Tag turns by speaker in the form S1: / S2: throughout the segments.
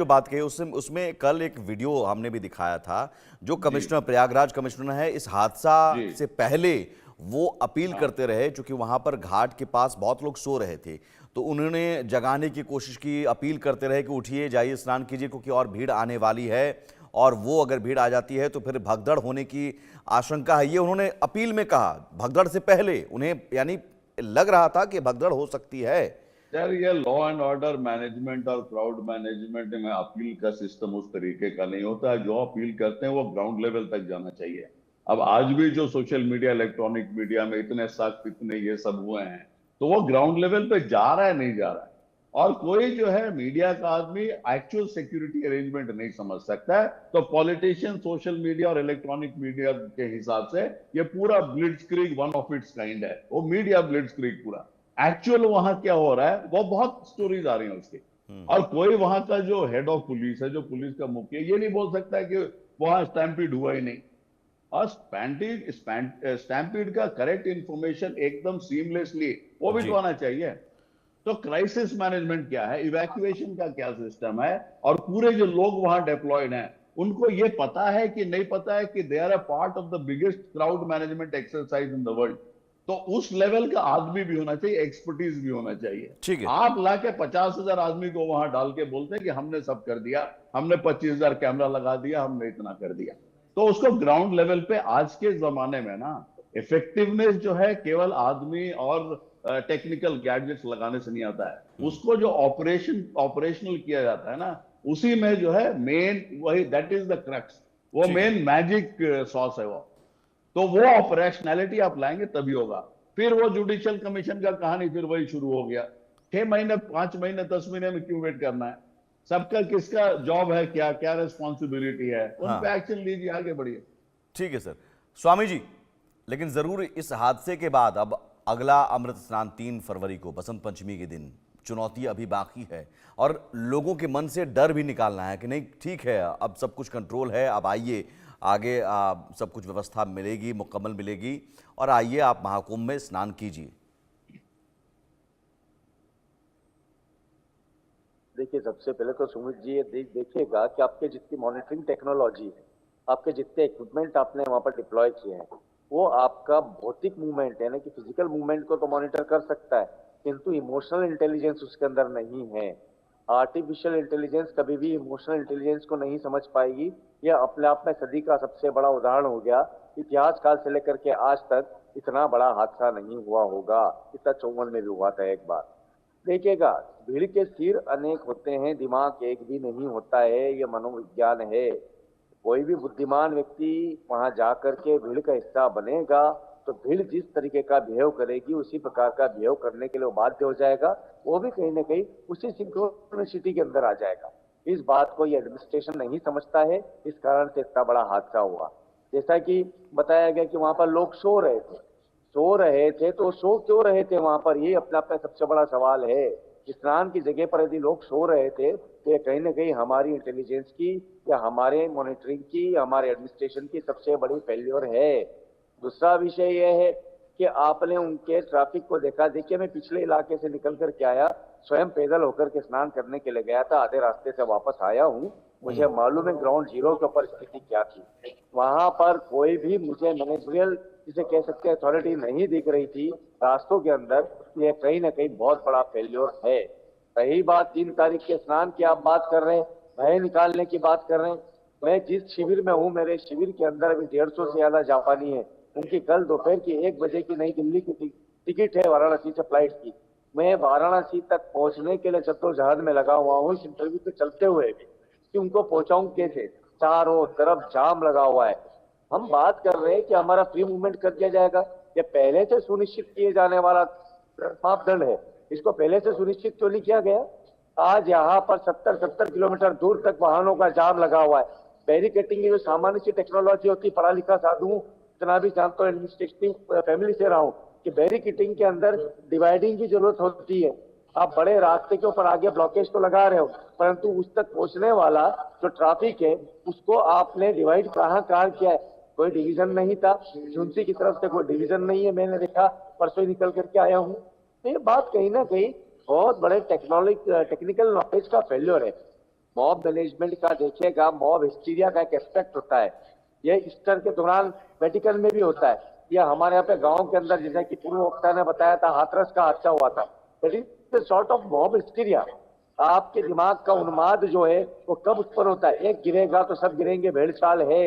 S1: जो बात कही उसमें उसमें कल एक वीडियो हमने भी दिखाया था। जो
S2: जी।
S1: कमिश्नर, प्रयागराज कमिश्नर है, इस हादसा
S2: जी।
S1: से पहले वो अपील
S2: हाँ।
S1: करते रहे, क्योंकि वहां पर घाट के पास बहुत लोग सो रहे थे, तो उन्होंने जगाने की कोशिश की, अपील करते रहे कि उठिए, जाइए, स्नान कीजिए, क्योंकि और भीड़ आने वाली है, और वो अगर भीड़ आ जाती है तो फिर भगदड़ होने की आशंका है। ये उन्होंने अपील में कहा, भगदड़ से पहले उन्हें, यानी लग रहा था कि भगदड़ हो सकती है।
S2: यार, ये लॉ एंड ऑर्डर मैनेजमेंट और क्राउड मैनेजमेंट में अपील का सिस्टम उस तरीके का नहीं होता है। जो अपील करते हैं वो ग्राउंड लेवल तक जाना चाहिए। अब आज भी जो सोशल मीडिया, इलेक्ट्रॉनिक मीडिया में इतने सख्त, इतने ये सब हुए हैं, तो वो ग्राउंड लेवल पे जा रहा है, नहीं जा रहा है। और कोई जो है मीडिया का आदमी एक्चुअल सिक्योरिटी अरेंजमेंट नहीं समझ सकता है, तो पॉलिटिशियन, सोशल मीडिया और इलेक्ट्रॉनिक मीडिया के हिसाब से ये पूरा ब्लिट्जक्रीग वन ऑफ इट्स काइंड है। वो मीडिया ब्लिट्जक्रीग पूरा। एक्चुअल वहां क्या हो रहा है वो बहुत स्टोरीज आ रही हैं उसकी। और कोई वहां का जो हेड ऑफ पुलिस है, जो पुलिस का मुखिया, ये नहीं बोल सकता है कि वहां स्टैम्पीड हुआ ही नहीं। और स्टैम्पीड का करेक्ट इंफॉर्मेशन एकदम सीमलेसली वो भी
S1: जी।
S2: तो आना चाहिए। तो क्राइसिस मैनेजमेंट क्या है, इवैक्यूएशन का क्या सिस्टम है, और पूरे जो लोग वहां डिप्लॉयड हैं उनको ये पता है कि नहीं पता है कि they are a part of the biggest crowd management exercise in the world. तो उस लेवल का आदमी भी होना चाहिए, एक्सपर्टीज भी होना चाहिए।
S1: ठीक है।
S2: आप लाके 50,000 आदमी को वहां डाल के बोलते हैं कि हमने सब कर दिया, हमने 25,000 कैमरा लगा दिया, हमने इतना कर दिया। तो उसको ग्राउंड लेवल पे आज के जमाने में ना, इफेक्टिवनेस जो है केवल आदमी और टेक्निकल गैजेट्स लगाने से नहीं आता है। उसको जो ऑपरेशनल किया जाता है ना, उसी में जो है मेन वही, दैट इज द क्रक्स। वो
S1: ठीक है।
S2: मेन मैजिक सॉस है वो। तो वो ऑपरेशनैलिटी आप लाएंगे तभी होगा। फिर वो जुडिशियल कमीशन का कहानी फिर वही शुरू हो गया। 6 महीने, 5 महीने, 10 महीने में क्यों वेट करना है? सबका किसका जॉब है, क्या क्या रिस्पॉन्सिबिलिटी है, उन पे
S1: हाँ,
S2: एक्शन लीजिए, आगे बढ़िए।
S1: ठीक है सर। स्वामी जी, लेकिन जरूर इस हादसे के बाद अब अगला अमृत स्नान 3 फरवरी को, बसंत पंचमी के दिन, चुनौती अभी बाकी है, और लोगों के मन से डर भी निकालना है कि नहीं ठीक है, अब सब कुछ कंट्रोल है, अब आइए आगे, सब कुछ व्यवस्था मिलेगी, मुकम्मल मिलेगी, और आइए आप महाकुंभ में स्नान कीजिए।
S3: देखिए, सबसे पहले तो सुमित जी ये देखिएगा कि आपके जितनी मॉनिटरिंग टेक्नोलॉजी है, आपके जितने इक्विपमेंट आपने वहां पर डिप्लॉय किए हैं, वो आपका भौतिक मूवमेंट यानी कि फिजिकल मूवमेंट को तो मॉनिटर कर सकता है, किंतु इमोशनल इंटेलिजेंस उसके अंदर नहीं है। आर्टिफिशियल इंटेलिजेंस कभी भी इमोशनल इंटेलिजेंस को नहीं समझ पाएगी। यह अपने आप में सदी का सबसे बड़ा उदाहरण हो गया। इतिहास काल से लेकर के आज तक इतना बड़ा हादसा नहीं हुआ होगा। इतना 54 में भी हुआ था एक बार। देखिएगा, भीड़ के सिर अनेक होते हैं, दिमाग एक भी नहीं होता है, ये मनोविज्ञान है। कोई भी बुद्धिमान व्यक्ति वहां जाकर के भीड़ का हिस्सा बनेगा तो भीड़ जिस तरीके का बिहेव करेगी उसी प्रकार का बिहेव करने के लिए वो बाध्य हो जाएगा। वो भी कहीं ना कहीं उसी सिंक्रोनिसिटी के अंदर आ जाएगा। इस बात को ये एडमिनिस्ट्रेशन नहीं समझता है, इस कारण से इतना बड़ा हादसा हुआ। जैसा कि बताया गया कि वहां पर लोग सो रहे थे तो सो क्यों रहे थे वहां पर, ये अपना अपना सबसे बड़ा सवाल है। स्नान की जगह पर यदि लोग सो रहे थे तो ये कहीं ना कहीं हमारी इंटेलिजेंस की या हमारे मॉनिटरिंग की या हमारे एडमिनिस्ट्रेशन की सबसे बड़ी फेल्योर है। दूसरा विषय यह है कि आपने उनके ट्रैफिक को देखा। देखिए, मैं पिछले इलाके से निकल करके आया, स्वयं पैदल होकर के स्नान करने के लिए गया था, आधे रास्ते से वापस आया हूँ। मुझे मालूम है ग्राउंड जीरो के ऊपर स्थिति क्या थी। वहां पर कोई भी मुझे मैनेजरियल, जिसे कह सकते हैं, अथॉरिटी नहीं दिख रही थी रास्तों के अंदर। ये कहीं ना कहीं बहुत बड़ा फेल्योर है। रही बात 3 तारीख के स्नान की, आप बात कर रहे हैं, भय निकालने की बात कर रहे हैं। मैं जिस शिविर में हूँ, मेरे शिविर के अंदर अभी 150 से ज्यादा जापानी है। उनकी कल दोपहर की 1 बजे की नई दिल्ली की टिकट है वाराणसी से फ्लाइट की। मैं वाराणसी तक पहुंचने के लिए जद्दोजहद में लगा हुआ हूँ इस इंटरव्यू पे चलते हुए भी, कि उनको पहुंचाऊं कैसे। चारों तरफ जाम लगा हुआ है। हम बात कर रहे हैं कि हमारा फ्री मूवमेंट कर दिया जाएगा। ये पहले से सुनिश्चित किए जाने वाला मापदंड है, इसको पहले से सुनिश्चित क्यों नहीं किया गया? आज यहाँ पर 70-70 किलोमीटर दूर तक वाहनों का जाम लगा हुआ है। बैरिकेटिंग की जो सामान्य सी टेक्नोलॉजी होती है, पढ़ा लिखा साधु हूँ, इतना भी जानता हूँ, एडमिनिस्ट्रेटिव फैमिली से रहा हूँ, कि बैरिकेटिंग के अंदर डिवाइडिंग की जरूरत होती है। आप बड़े रास्ते के ऊपर आगे ब्लॉकेज तो लगा रहे हो, परंतु उस तक पहुंचने वाला जो ट्रैफिक है उसको आपने डिवाइड कहाँ किया है? कोई डिवीजन नहीं था। झुंसी की तरफ से कोई डिवीजन नहीं है, मैंने देखा, परसों ही निकल करके आया हूँ। तो ये बात कहीं ना कहीं बहुत बड़े टेक्निकल नॉलेज का फेल्योर है। मॉब मैनेजमेंट का देखिएगा, मॉब हिस्टीरिया का एक एस्पेक्ट होता है। ये ईस्टर के दौरान वेटिकन में भी होता है। या हमारे यहाँ पे गांव के अंदर, जैसे कि पूर्व वक्ता ने बताया था, हाथरस का हादसा हुआ था। That is sort of mob hysteria. आपके दिमाग का उन्माद जो है वो कब उत्पन्न होता है? एक गिरेगा तो सब गिरेंगे, भेड़ चाल है।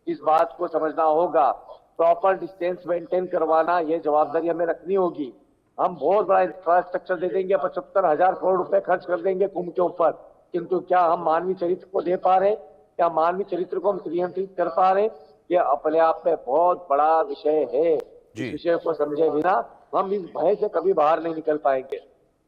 S3: इस बात को समझना होगा। प्रॉपर डिस्टेंस मेंटेन करवाना, ये जवाबदारी हमें रखनी होगी। हम बहुत बड़ा इंफ्रास्ट्रक्चर दे देंगे, 75,000 करोड़ रुपए खर्च कर देंगे कुंभ के ऊपर, किंतु क्या हम मानवीय चरित्र को दे पा रहे? क्या मानवीय चरित्र को हम नियंत्रित कर पा रहे? ये अपने आप में बहुत बड़ा विषय है। इस विषय को समझे बिना हम इस भय से कभी बाहर नहीं निकल पाएंगे।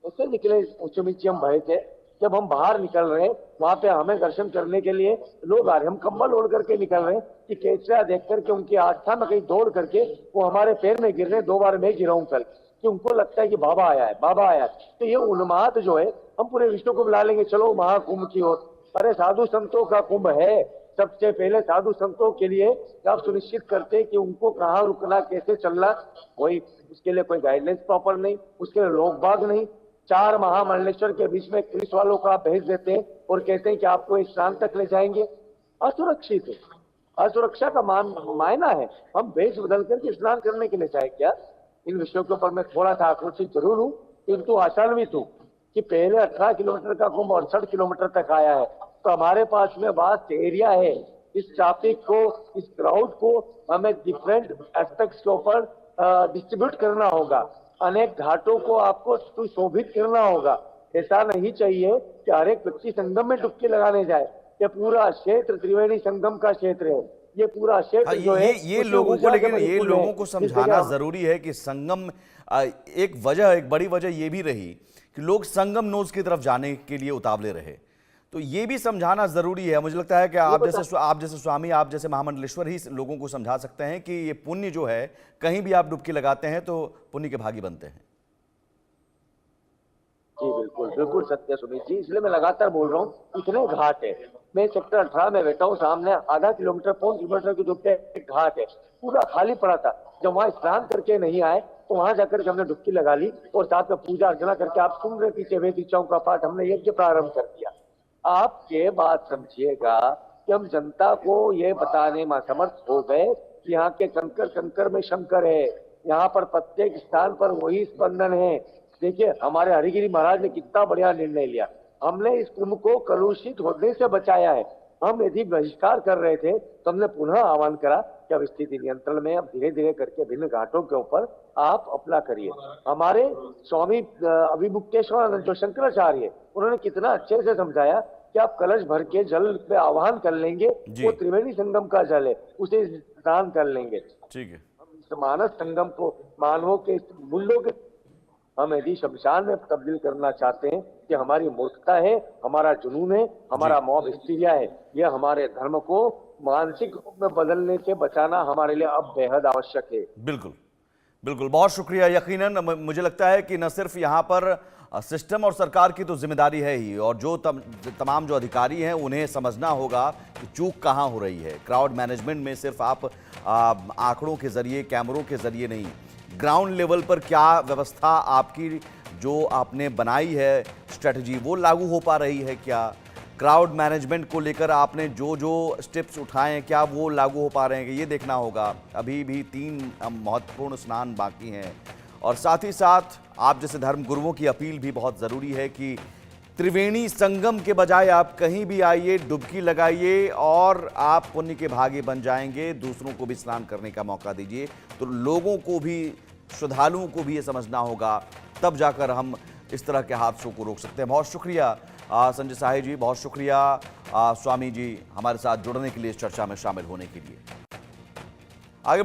S3: उससे निकले उच्चनीच हम भय थे। जब हम बाहर निकल रहे हैं, वहां पे हमें दर्शन करने के लिए लोग आ रहे हैं, हम कंबल ओढ़ करके निकल रहे हैं कि केसरिया देख करके उनकी आस्था में कहीं दौड़ करके वो हमारे पैर में गिर रहे हैं। 2 बार मैं गिरा हूं कल, कि उनको लगता है कि बाबा आया है, बाबा आया है। तो ये उन्माद जो है, हम पूरे विश्व को बुला लेंगे, चलो महाकुंभ की ओर। अरे साधु संतों का कुंभ है। सबसे पहले साधु संतों के लिए आप सुनिश्चित करते कि उनको कहाँ रुकना, कैसे चलना, कोई उसके लिए कोई गाइडलाइंस प्रॉपर नहीं, उसके लिए लोग बाग नहीं। 4 महामंडलेश्वर के बीच में पुलिस वालों को आप भेज देते हैं और कहते हैं कि आपको इस स्थान तक ले जाएंगे। असुरक्षित है। असुरक्षा का मायना है हम भेष बदल करके स्नान करने के लिए चाहे क्या। इन विषयों के ऊपर मैं थोड़ा सा आक्रोशित जरूर हूँ, किंतु आशान्वित हूँ कि पहले 18 किलोमीटर का कुंभ 68 किलोमीटर तक आया है, तो हमारे पास में वास्ट एरिया है। इस ट्रैफिक को, इस क्राउड को हमें डिफरेंट एस्पेक्ट्स के ऊपर डिस्ट्रीब्यूट करना होगा। अनेक घाटों को आपको सुशोभित करना होगा। ऐसा नहीं चाहिए कि हर एक व्यक्ति संगम में डुबकी लगाने जाए। ये पूरा क्षेत्र त्रिवेणी संगम का क्षेत्र है। ये पूरा क्षेत्र जो है
S1: ये लोगों को, लेकिन ये लोगों को समझाना जरूरी है कि संगम एक बड़ी वजह ये भी रही कि लोग संगम नोज की तरफ जाने के लिए उतावले रहे। तो ये भी समझाना जरूरी है। मुझे लगता है कि आप जैसे स्वामी, आप जैसे महामंडलेश्वर ही लोगों को समझा सकते हैं कि ये पुण्य जो है, कहीं भी आप डुबकी लगाते हैं तो पुण्य के भागी बनते हैं।
S3: जी बिल्कुल, बिल्कुल सत्य सुमित जी। इसलिए मैं लगातार बोल रहा हूँ, इतने घाट है। मैं सेक्टर 18 में बैठा हूँ, सामने आधा किलोमीटर, 1 किलोमीटर की दूरी पे एक घाट है, पूरा खाली पड़ा था। जब वहां स्नान करके नहीं आए तो वहां जाकर के हमने डुबकी लगा ली और साथ में पूजा अर्चना करके, आप सुन रहे पीछे वेद ऋचाओं का पाठ, हमने यज्ञ प्रारंभ कर दिया। आप ये बात समझिएगा कि हम जनता को ये बताने में समर्थ हो गए कि यहाँ के कंकर कंकर में शंकर है, यहाँ पर प्रत्येक स्थान पर वही स्पंदन है। देखिए हमारे हरिगिरी महाराज ने कितना बढ़िया निर्णय लिया। हमने इस कुंभ को कलुषित होने से बचाया है। हम यदि बहिष्कार कर रहे थे तो हमने पुनः आह्वान करा कि अब स्थिति नियंत्रण में, अब धीरे धीरे करके विभिन्न घाटों के ऊपर आप अपना करिए। हमारे स्वामी अभिमुक्तेश्वर जो शंकराचार्य, उन्होंने कितना अच्छे से समझाया कि आप कलश भर के जल पे आह्वान कर लेंगे, वो त्रिवेणी संगम का जल है, उसे स्नान कर लेंगे।
S1: ठीक है।
S3: हम इस मानस संगम को मानवों के मूल्यों के हम यदि शमशान में तब्दील करना चाहते हैं कि हमारी मूर्खता है, हमारा जुनून है, हमारा मॉब हिस्टीरिया है, यह हमारे धर्म को मानसिक रूप में बदलने से बचाना हमारे लिए अब बेहद आवश्यक है।
S1: बिल्कुल बिल्कुल, बहुत शुक्रिया। यकीनन मुझे लगता है कि न सिर्फ यहाँ पर सिस्टम और सरकार की तो जिम्मेदारी है ही, और जो तमाम जो अधिकारी हैं उन्हें समझना होगा कि चूक कहाँ हो रही है। क्राउड मैनेजमेंट में सिर्फ आप आंकड़ों के जरिए, कैमरों के जरिए नहीं, ग्राउंड लेवल पर क्या व्यवस्था आपकी जो आपने बनाई है स्ट्रेटजी, वो लागू हो पा रही है क्या? क्राउड मैनेजमेंट को लेकर आपने जो जो स्टेप्स उठाए हैं, क्या वो लागू हो पा रहे हैं, ये देखना होगा। अभी भी 3 महत्वपूर्ण स्नान बाकी हैं, और साथ ही साथ आप जैसे धर्म गुरुओं की अपील भी बहुत ज़रूरी है कि त्रिवेणी संगम के बजाय आप कहीं भी आइए, डुबकी लगाइए और आप पुण्य के भागी बन जाएंगे। दूसरों को भी स्नान करने का मौका दीजिए। तो लोगों को भी, श्रद्धालुओं को भी ये समझना होगा, तब जाकर हम इस तरह के हादसों को रोक सकते हैं। बहुत शुक्रिया संजय साही जी, बहुत शुक्रिया स्वामी जी, हमारे साथ जुड़ने के लिए, इस चर्चा में शामिल होने के लिए।